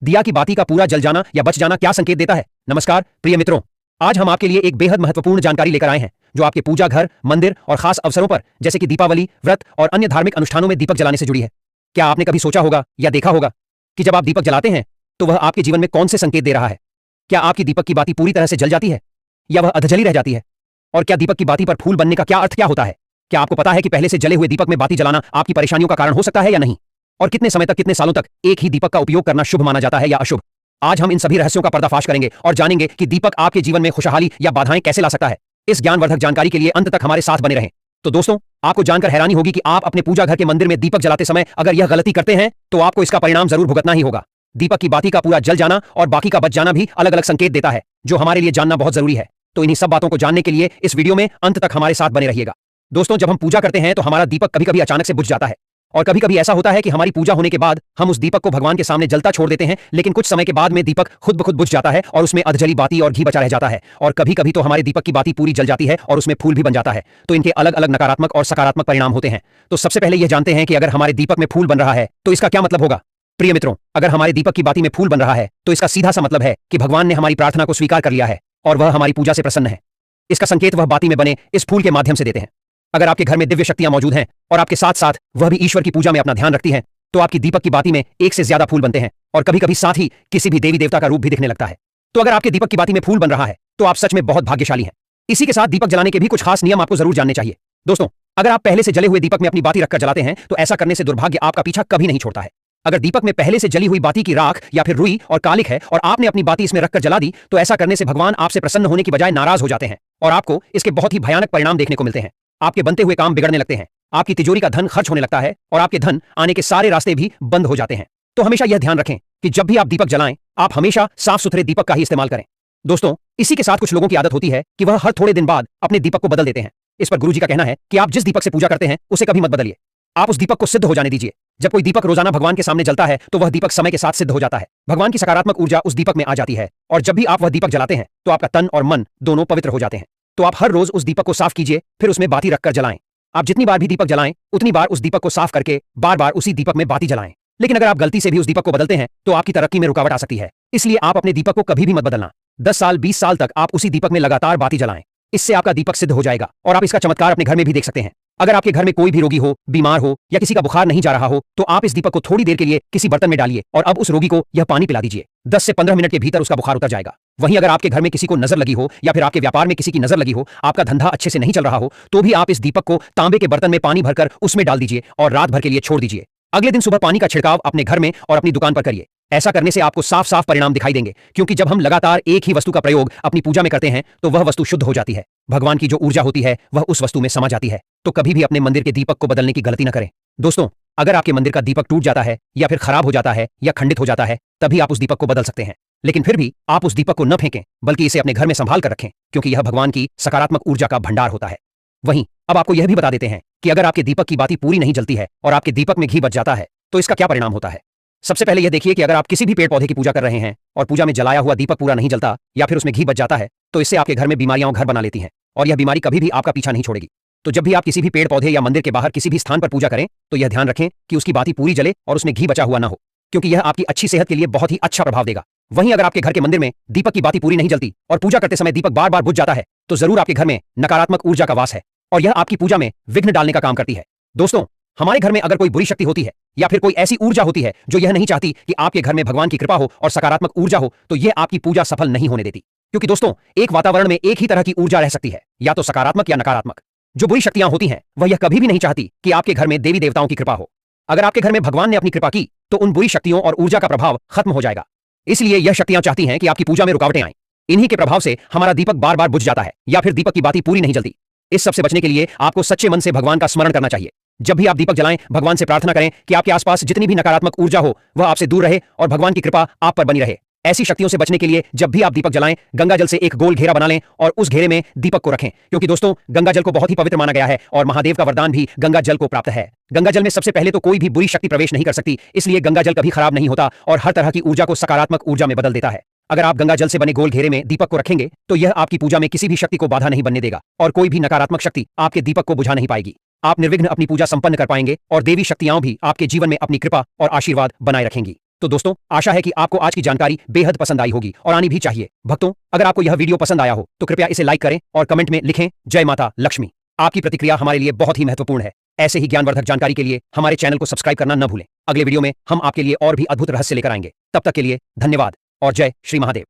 दिया की बाती का पूरा जल जाना या बच जाना क्या संकेत देता है? नमस्कार प्रिय मित्रों, आज हम आपके लिए एक बेहद महत्वपूर्ण जानकारी लेकर आए हैं जो आपके पूजा घर, मंदिर और खास अवसरों पर जैसे कि दीपावली, व्रत और अन्य धार्मिक अनुष्ठानों में दीपक जलाने से जुड़ी है। क्या आपने कभी सोचा होगा या देखा होगा कि जब आप दीपक जलाते हैं तो वह आपके जीवन में कौन से संकेत दे रहा है? क्या आपकी दीपक की बाती पूरी तरह से जल जाती है या वह अधजली रह जाती है? और क्या दीपक की बाती पर फूल बनने का क्या अर्थ क्या होता है? क्या आपको पता है कि पहले से जले हुए दीपक में बाती जलाना आपकी परेशानियों का कारण हो सकता है या नहीं? और कितने समय तक, कितने सालों तक एक ही दीपक का उपयोग करना शुभ माना जाता है या अशुभ? आज हम इन सभी रहस्यों का पर्दाफाश करेंगे और जानेंगे कि दीपक आपके जीवन में खुशहाली या बाधाएं कैसे ला सकता है। इस ज्ञानवर्धक जानकारी के लिए अंत तक हमारे साथ बने रहें। तो दोस्तों, आपको जानकर हैरानी होगी कि आप अपने पूजा घर के मंदिर में दीपक जलाते समय अगर यह गलती करते हैं तो आपको इसका परिणाम जरूर भुगतना ही होगा। दीपक की बाती का पूरा जल जाना और बाकी का बच जाना भी अलग अलग संकेत देता है जो हमारे लिए जानना बहुत जरूरी है। तो इन्हीं सब बातों को जानने के लिए इस वीडियो में अंत तक हमारे साथ बने रहिएगा। दोस्तों, जब हम पूजा करते हैं तो हमारा दीपक कभी कभी अचानक से बुझ जाता है और कभी कभी ऐसा होता है कि हमारी पूजा होने के बाद हम उस दीपक को भगवान के सामने जलता छोड़ देते हैं, लेकिन कुछ समय के बाद में दीपक खुद ब खुद बुझ जाता है और उसमें अधजली बाती और घी बचा रह जाता है। और कभी कभी तो हमारे दीपक की बाती पूरी जल जाती है और उसमें फूल भी बन जाता है। तो इनके अलग अलग नकारात्मक और सकारात्मक परिणाम होते हैं। तो सबसे पहले यह जानते हैं कि अगर हमारे दीपक में फूल बन रहा है तो इसका क्या मतलब होगा। प्रिय मित्रों, अगर हमारे दीपक की बाती में फूल बन रहा है तो इसका सीधा सा मतलब है कि भगवान ने हमारी प्रार्थना को स्वीकार कर लिया है और वह हमारी पूजा से प्रसन्न है। इसका संकेत वह बाती में बने इस फूल के माध्यम से देते हैं। अगर आपके घर में दिव्य शक्तियां मौजूद हैं और आपके साथ साथ वह भी ईश्वर की पूजा में अपना ध्यान रखती हैं तो आपकी दीपक की बाती में एक से ज्यादा फूल बनते हैं और कभी कभी साथ ही किसी भी देवी देवता का रूप भी दिखने लगता है। तो अगर आपके दीपक की बाती में फूल बन रहा है तो आप सच में बहुत भाग्यशाली हैं। इसी के साथ दीपक जलाने के भी कुछ खास नियम आपको जरूर जानने चाहिए। दोस्तों, अगर आप पहले से जले हुए दीपक में अपनी बाती रखकर जलाते हैं तो ऐसा करने से दुर्भाग्य आपका पीछा कभी नहीं छोड़ता है। अगर दीपक में पहले से जली हुई बाती की राख या फिर रुई और कालिक है और आपने अपनी बाती इसमें रखकर जला दी तो ऐसा करने से भगवान आपसे प्रसन्न होने की बजाय नाराज हो जाते हैं और आपको इसके बहुत ही भयानक परिणाम देखने को मिलते हैं। आपके बनते हुए काम बिगड़ने लगते हैं, आपकी तिजोरी का धन खर्च होने लगता है और आपके धन आने के सारे रास्ते भी बंद हो जाते हैं। तो हमेशा यह ध्यान रखें कि जब भी आप दीपक जलाएं आप हमेशा साफ सुथरे दीपक का ही इस्तेमाल करें। दोस्तों, इसी के साथ कुछ लोगों की आदत होती है कि वह हर थोड़े दिन बाद अपने दीपक को बदल देते हैं। इस पर गुरुजी का कहना है कि आप जिस दीपक से पूजा करते हैं उसे कभी मत बदलिए। आप उस दीपक को सिद्ध हो जाने दीजिए। जब कोई दीपक रोजाना भगवान के सामने जलता है तो वह दीपक समय के साथ सिद्ध हो जाता है। भगवान की सकारात्मक ऊर्जा उस दीपक में आ जाती है और जब भी आप वह दीपक जलाते हैं तो आपका तन और मन दोनों पवित्र हो जाते हैं। तो आप हर रोज उस दीपक को साफ कीजिए, फिर उसमें बाती रखकर जलाएं। आप जितनी बार भी दीपक जलाएं उतनी बार उस दीपक को साफ करके बार बार उसी दीपक में बाती जलाएं। लेकिन अगर आप गलती से भी उस दीपक को बदलते हैं तो आपकी तरक्की में रुकावट आ सकती है। इसलिए आप अपने दीपक को कभी भी मत बदलना। 10 साल 20 साल तक आप उसी दीपक में लगातार बाती जलाएं। इससे आपका दीपक सिद्ध हो जाएगा और आप इसका चमत्कार अपने घर में भी देख सकते हैं। अगर आपके घर में कोई भी रोगी हो, बीमार हो या किसी का बुखार नहीं जा रहा हो तो आप इस दीपक को थोड़ी देर के लिए किसी बर्तन में डालिए और अब उस रोगी को यह पानी पिला दीजिए। 10 से 15 मिनट के भीतर उसका बुखार उतर जाएगा। वहीं अगर आपके घर में किसी को नजर लगी हो या फिर आपके व्यापार में किसी की नजर लगी हो, आपका धंधा अच्छे से नहीं चल रहा हो तो भी आप इस दीपक को तांबे के बर्तन में पानी भरकर उसमें डाल दीजिए और रात भर के लिए छोड़ दीजिए। अगले दिन सुबह पानी का छिड़काव अपने घर में और अपनी दुकान पर करिए। ऐसा करने से आपको साफ साफ परिणाम दिखाई देंगे, क्योंकि जब हम लगातार एक ही वस्तु का प्रयोग अपनी पूजा में करते हैं तो वह वस्तु शुद्ध हो जाती है। भगवान की जो ऊर्जा होती है वह उस वस्तु में समा जाती है। तो कभी भी अपने मंदिर के दीपक को बदलने की गलती न करें। दोस्तों, अगर आपके मंदिर का दीपक टूट जाता है या फिर खराब हो जाता है या खंडित हो जाता है तभी आप उस दीपक को बदल सकते हैं। लेकिन फिर भी आप उस दीपक को न फेंकें, बल्कि इसे अपने घर में संभाल कर रखें, क्योंकि यह भगवान की सकारात्मक ऊर्जा का भंडार होता है। वहीं अब आपको यह भी बता देते हैं कि अगर आपके दीपक की बाती पूरी नहीं जलती है और आपके दीपक में घी बच जाता है तो इसका क्या परिणाम होता है। सबसे पहले यह देखिए कि अगर आप किसी भी पेड़ पौधे की पूजा कर रहे हैं और पूजा में जलाया हुआ दीपक पूरा नहीं जलता या फिर उसमें घी बच जाता है तो इससे आपके घर में बीमारियां घर बना लेती हैं और यह बीमारी कभी भी आपका पीछा नहीं छोड़ेगी। तो जब भी आप किसी भी पेड़ पौधे या मंदिर के बाहर किसी भी स्थान पर पूजा करें तो यह ध्यान रखें कि उसकी बाती पूरी जले और उसमें घी बचा हुआ ना हो, क्योंकि यह आपकी अच्छी सेहत के लिए बहुत ही अच्छा प्रभाव देगा। वहीं अगर आपके घर के मंदिर में दीपक की बाती पूरी नहीं जलती और पूजा करते समय दीपक बार बार बुझ जाता है तो जरूर आपके घर में नकारात्मक ऊर्जा का वास है और यह आपकी पूजा में विघ्न डालने का काम करती है। दोस्तों, हमारे घर में अगर कोई बुरी शक्ति होती है या फिर कोई ऐसी ऊर्जा होती है जो यह नहीं चाहती कि आपके घर में भगवान की कृपा हो और सकारात्मक ऊर्जा हो तो यह आपकी पूजा सफल नहीं होने देती। क्योंकि दोस्तों, एक वातावरण में एक ही तरह की ऊर्जा रह सकती है, या तो सकारात्मक या नकारात्मक। जो बुरी शक्तियां होती हैं वह यह कभी भी नहीं चाहती कि आपके घर में देवी देवताओं की कृपा हो। अगर आपके घर में भगवान ने अपनी कृपा की तो उन बुरी शक्तियों और ऊर्जा का प्रभाव खत्म हो जाएगा। इसलिए यह शक्तियां चाहती हैं कि आपकी पूजा में रुकावटें आएं। इन्हीं के प्रभाव से हमारा दीपक बार बार बुझ जाता है या फिर दीपक की बाती पूरी नहीं जलती। इस सब से बचने के लिए आपको सच्चे मन से भगवान का स्मरण करना चाहिए। जब भी आप दीपक जलाएं भगवान से प्रार्थना करें कि आपके आसपास जितनी भी नकारात्मक ऊर्जा हो वह आपसे दूर रहे और भगवान की कृपा आप पर बनी रहे। ऐसी शक्तियों से बचने के लिए जब भी आप दीपक जलाएं गंगा जल से एक गोल घेरा बना लें और उस घेरे में दीपक को रखें, क्योंकि दोस्तों गंगा जल को बहुत ही पवित्र माना गया है और महादेव का वरदान भी गंगा जल को प्राप्त है। गंगा जल में सबसे पहले तो कोई भी बुरी शक्ति प्रवेश नहीं कर सकती, इसलिए गंगा जल कभी खराब नहीं होता और हर तरह की ऊर्जा को सकारात्मक ऊर्जा में बदल देता है। अगर आप गंगा जल से बने गोल घेरे में दीपक को रखेंगे तो यह आपकी पूजा में किसी भी शक्ति को बाधा नहीं बनने देगा और कोई भी नकारात्मक शक्ति आपके दीपक को बुझा नहीं पाएगी। आप निर्विघ्न अपनी पूजा संपन्न कर पाएंगे और देवी शक्तियां भी आपके जीवन में अपनी कृपा और आशीर्वाद बनाए रखेंगी। तो दोस्तों, आशा है कि आपको आज की जानकारी बेहद पसंद आई होगी और आनी भी चाहिए। भक्तों, अगर आपको यह वीडियो पसंद आया हो तो कृपया इसे लाइक करें और कमेंट में लिखें जय माता लक्ष्मी। आपकी प्रतिक्रिया हमारे लिए बहुत ही महत्वपूर्ण है। ऐसे ही ज्ञानवर्धक जानकारी के लिए हमारे चैनल को सब्सक्राइब करना न भूलें। अगले वीडियो में हम आपके लिए और भी अद्भुत रहस्य लेकर आएंगे। तब तक के लिए धन्यवाद और जय श्री महादेव।